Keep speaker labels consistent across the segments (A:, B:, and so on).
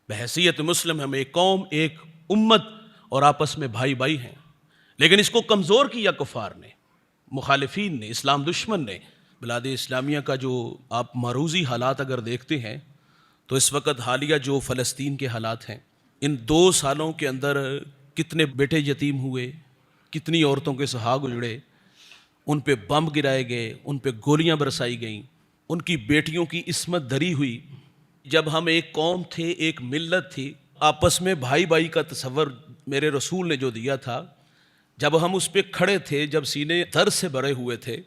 A: بحیثیت مسلم ہم ایک قوم، ایک امت اور آپس میں بھائی بھائی ہیں، لیکن اس کو کمزور کیا کفار نے، مخالفین نے، اسلام دشمن نے۔ بلاد اسلامیہ کا جو آپ معروضی حالات اگر دیکھتے ہیں تو اس وقت حالیہ جو فلسطین کے حالات ہیں، ان 2 سالوں کے اندر کتنے بیٹے یتیم ہوئے، کتنی عورتوں کے سہاگ اجڑے، ان پہ بم گرائے گئے، ان پہ گولیاں برسائی گئیں، ان کی بیٹیوں کی عصمت دری ہوئی۔ جب ہم ایک قوم تھے، ایک ملت تھی، آپس میں بھائی بھائی کا تصور میرے رسول نے جو دیا تھا، جب ہم اس پہ کھڑے تھے، جب سینے درد سے بھرے ہوئے تھے،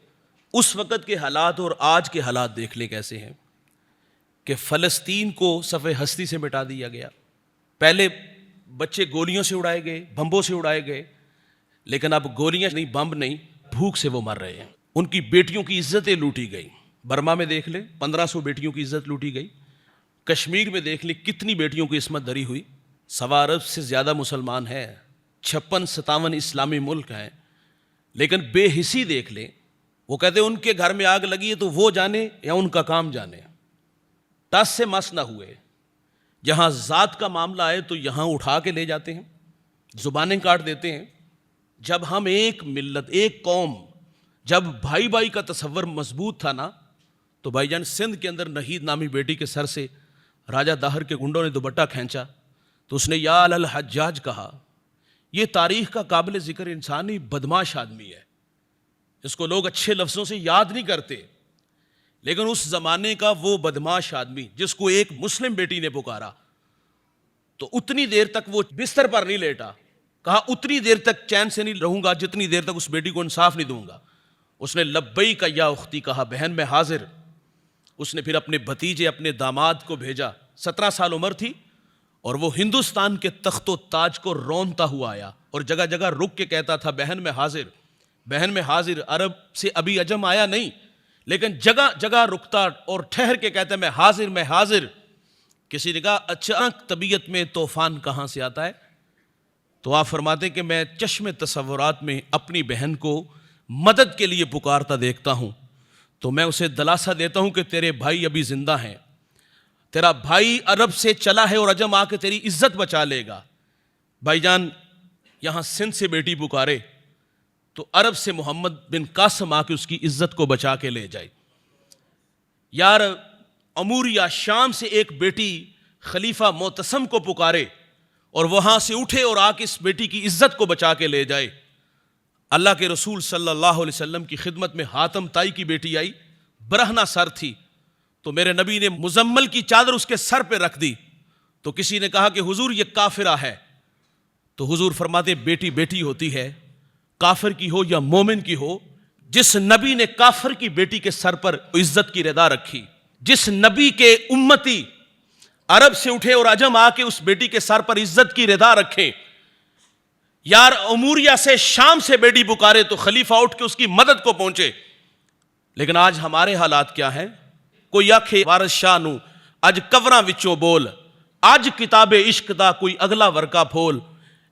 A: اس وقت کے حالات اور آج کے حالات دیکھ لیں کیسے ہیں کہ فلسطین کو صفحہ ہستی سے مٹا دیا گیا۔ پہلے بچے گولیوں سے اڑائے گئے، بمبوں سے اڑائے گئے، لیکن اب گولیاں نہیں، بمب نہیں، بھوک سے وہ مر رہے ہیں۔ ان کی بیٹیوں کی عزتیں لوٹی گئی۔ برما میں دیکھ لیں 1500 بیٹیوں کی عزت لوٹی گئی۔ کشمیر میں دیکھ لیں کتنی بیٹیوں کی عصمت دری ہوئی۔ 1.25 ارب سے زیادہ مسلمان ہیں، 56-57 اسلامی ملک ہیں، لیکن بے حسی دیکھ لیں۔ وہ کہتے ہیں ان کے گھر میں آگ لگی ہے تو وہ جانے یا ان کا کام جانے، ٹس سے مس نہ ہوئے۔ جہاں ذات کا معاملہ آئے تو یہاں اٹھا کے لے جاتے ہیں، زبانیں کاٹ دیتے ہیں۔ جب ہم ایک ملت، ایک قوم، جب بھائی بھائی کا تصور مضبوط تھا نا، تو بھائی جان سندھ کے اندر نہید نامی بیٹی کے سر سے راجہ داہر کے گنڈوں نے دوپٹہ کھینچا تو اس نے یا الحجاج کہا۔ یہ تاریخ کا قابل ذکر انسانی بدماش آدمی ہے، اس کو لوگ اچھے لفظوں سے یاد نہیں کرتے، لیکن اس زمانے کا وہ بدماش آدمی جس کو ایک مسلم بیٹی نے پکارا تو اتنی دیر تک وہ بستر پر نہیں لیٹا، کہا اتنی دیر تک چین سے نہیں رہوں گا جتنی دیر تک اس بیٹی کو انصاف نہیں دوں گا۔ اس نے لبیک یا اختی کہا، بہن میں حاضر۔ اس نے پھر اپنے بھتیجے، اپنے داماد کو بھیجا، 17 سال عمر تھی، اور وہ ہندوستان کے تخت و تاج کو رونتا ہوا آیا اور جگہ جگہ رک کے کہتا تھا بہن میں حاضر، بہن میں حاضر۔ عرب سے ابھی عجم آیا نہیں، لیکن جگہ جگہ رکتا اور ٹھہر کے کہتا میں حاضر، میں حاضر۔ کسی نے کہا اچانک طبیعت میں طوفان کہاں سے آتا ہے؟ تو آپ فرماتے کہ میں چشم تصورات میں اپنی بہن کو مدد کے لیے پکارتا دیکھتا ہوں تو میں اسے دلاسا دیتا ہوں کہ تیرے بھائی ابھی زندہ ہیں، تیرا بھائی عرب سے چلا ہے اور عجم آ کے تیری عزت بچا لے گا۔ بھائی جان یہاں سندھ سے بیٹی پکارے تو عرب سے محمد بن قاسم آ کے اس کی عزت کو بچا کے لے جائے۔ یار اموریا شام سے ایک بیٹی خلیفہ معتصم کو پکارے اور وہاں سے اٹھے اور آ کے اس بیٹی کی عزت کو بچا کے لے جائے۔ اللہ کے رسول صلی اللہ علیہ وسلم کی خدمت میں حاتم تائی کی بیٹی آئی، برہنہ سر تھی، تو میرے نبی نے مزمل کی چادر اس کے سر پہ رکھ دی تو کسی نے کہا کہ حضور یہ کافرہ ہے، تو حضور فرماتے بیٹی بیٹی ہوتی ہے، کافر کی ہو یا مومن کی ہو۔ جس نبی نے کافر کی بیٹی کے سر پر عزت کی رضا رکھی، جس نبی کے امتی عرب سے اٹھے اور عجم آ کے اس بیٹی کے سر پر عزت کی رضا رکھیں، یار اموریا سے شام سے بیٹی پکارے تو خلیفہ اٹھ کے اس کی مدد کو پہنچے۔ لیکن آج ہمارے حالات کیا ہیں؟ کوئی آکھے وارث شاہ نو اج کوراں وچوں بول، اج کتاب عشق دا کوئی اگلا ورکا پھول،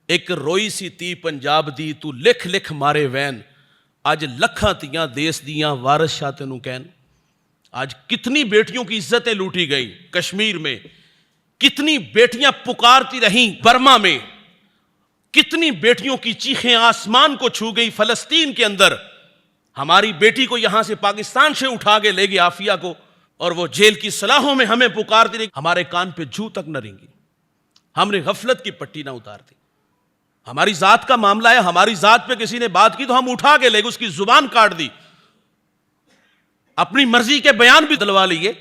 A: ایک روئی سی تی پنجاب دی تو لکھ لکھ مارے وین، اج لکھاں تیاں دیس دیاں وارث شاہ تینوں کہن۔ آج کتنی بیٹیوں کی عزتیں لوٹی گئی کشمیر میں، کتنی بیٹیاں پکارتی رہیں برما میں، کتنی بیٹیوں کی چیخیں آسمان کو چھو گئی فلسطین کے اندر۔ ہماری بیٹی کو یہاں سے پاکستان سے اٹھا کے لے گئی عافیہ کو، اور وہ جیل کی صلاحوں میں ہمیں پکارتی رہی، ہمارے کان پہ جھو تک نہ رینگی۔ ہم نے غفلت کی پٹی نہ اتار دی۔ ہماری ذات کا معاملہ ہے، ہماری ذات پہ کسی نے بات کی تو ہم اٹھا کے لے گئے، اس کی زبان کاٹ دی، اپنی مرضی کے بیان بھی دلوا لیے۔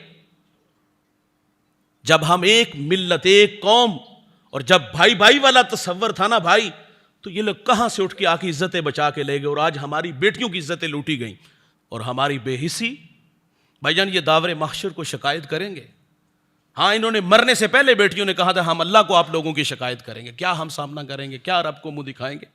A: جب ہم ایک ملت، ایک قوم، اور جب بھائی بھائی والا تصور تھا نا بھائی، تو یہ لوگ کہاں سے اٹھ کے آ کے عزتیں بچا کے لے گئے، اور آج ہماری بیٹیوں کی عزتیں لوٹی گئیں اور ہماری بے حسی۔ بھائی جان یہ داور محشر کو شکایت کریں گے۔ ہاں انہوں نے مرنے سے پہلے بیٹیوں نے کہا تھا ہم اللہ کو آپ لوگوں کی شکایت کریں گے، کیا ہم سامنا کریں گے، کیا رب کو منہ دکھائیں گے؟